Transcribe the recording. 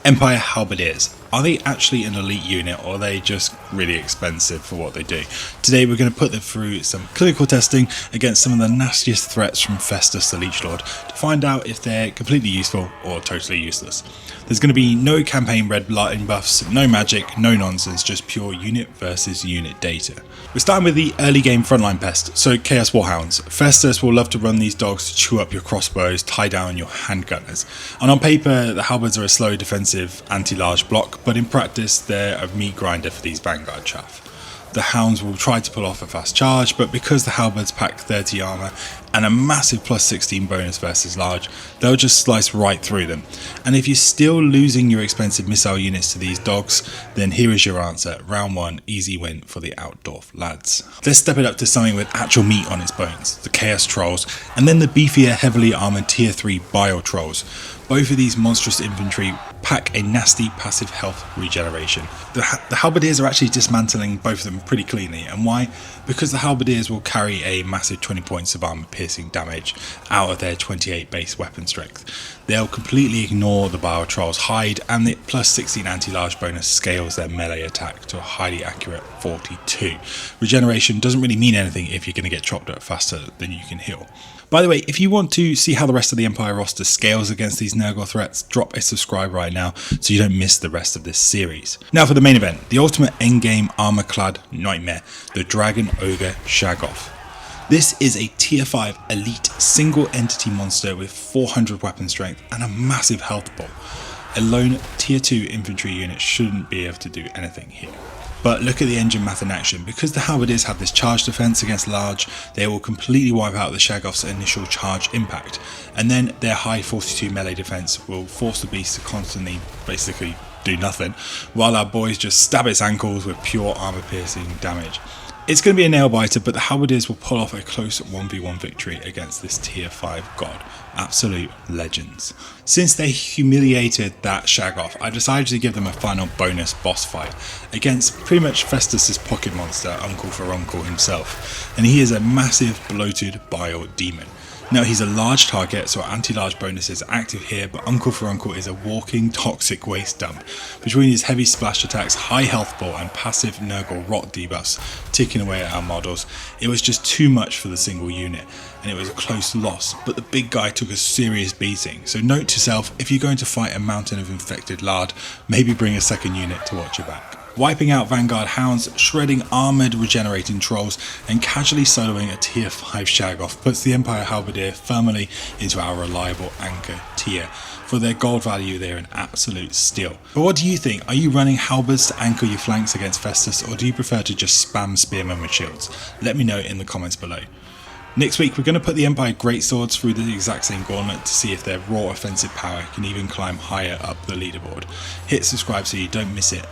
Empire Halbediers. Are they actually an elite unit, or are they just really expensive for what they do? Today we're going to put them through some clinical testing against some of the nastiest threats from Festus the Leech Lord to find out if they're completely useful or totally useless. There's going to be no campaign red line buffs, no magic, no nonsense, just pure unit versus unit data. We're starting with the early game frontline pest, so Chaos Warhounds. Festus will love to run these dogs to chew up your crossbows, tie down your handgunners. And on paper, the Halberds are a slow defensive anti-large block, but in practice they're a meat grinder for these Vanguard chaff. The Hounds will try to pull off a fast charge, but because the Halberds pack 30 armour and a massive plus 16 bonus versus large, they'll just slice right through them. And if you're still losing your expensive missile units to these dogs, then here is your answer. Round 1, easy win for the Outdorf lads. Let's step it up to something with actual meat on its bones, the Chaos Trolls, and then the beefier heavily armoured tier 3 Bile Trolls. Both of these monstrous infantry pack a nasty passive health regeneration. The Halberdiers are actually dismantling both of them pretty cleanly, and why? Because the Halberdiers will carry a massive 20 points of armor piercing damage out of their 28 base weapon strength. They'll completely ignore the Bile Troll's hide, and the plus 16 anti-large bonus scales their melee attack to a highly accurate 42. Regeneration doesn't really mean anything if you're going to get chopped up faster than you can heal. By the way, if you want to see how the rest of the Empire roster scales against these Nurgle threats, drop a subscribe right now so you don't miss the rest of this series. Now for the main event, the ultimate endgame armor-clad nightmare, the Dragon Ogre Shaggoth. This is a tier 5 elite single entity monster with 400 weapon strength and a massive health ball. A lone tier 2 infantry unit shouldn't be able to do anything here. But look at the engine math in action. Because the Halberdiers have this charge defense against large, they will completely wipe out the Shaggoth's initial charge impact, and then their high 42 melee defense will force the beast to constantly basically do nothing, while our boys just stab its ankles with pure armor piercing damage. It's going to be a nail biter, but the Halberdiers will pull off a close 1v1 victory against this tier 5 god. Absolute legends. Since they humiliated that Shaggoth, I decided to give them a final bonus boss fight against pretty much Festus's pocket monster, Uncle Furuncle himself, and he is a massive bloated bile demon. Now he's a large target, so anti-large bonuses are active here, but Uncle Furuncle is a walking toxic waste dump. Between his heavy splash attacks, high health ball and passive Nurgle rot debuffs ticking away at our models, it was just too much for the single unit, and it was a close loss, but the big guy took a serious beating. So note to self, if you're going to fight a mountain of infected lard, maybe bring a second unit to watch your back. Wiping out Vanguard Hounds, shredding armoured regenerating trolls, and casually soloing a tier 5 Shaggoth puts the Empire Halberdier firmly into our reliable anchor tier. For their gold value, they're an absolute steal. But what do you think? Are you running Halberds to anchor your flanks against Festus, or do you prefer to just spam spearmen with shields? Let me know in the comments below. Next week, we're going to put the Empire Greatswords through the exact same gauntlet to see if their raw offensive power can even climb higher up the leaderboard. Hit subscribe so you don't miss it.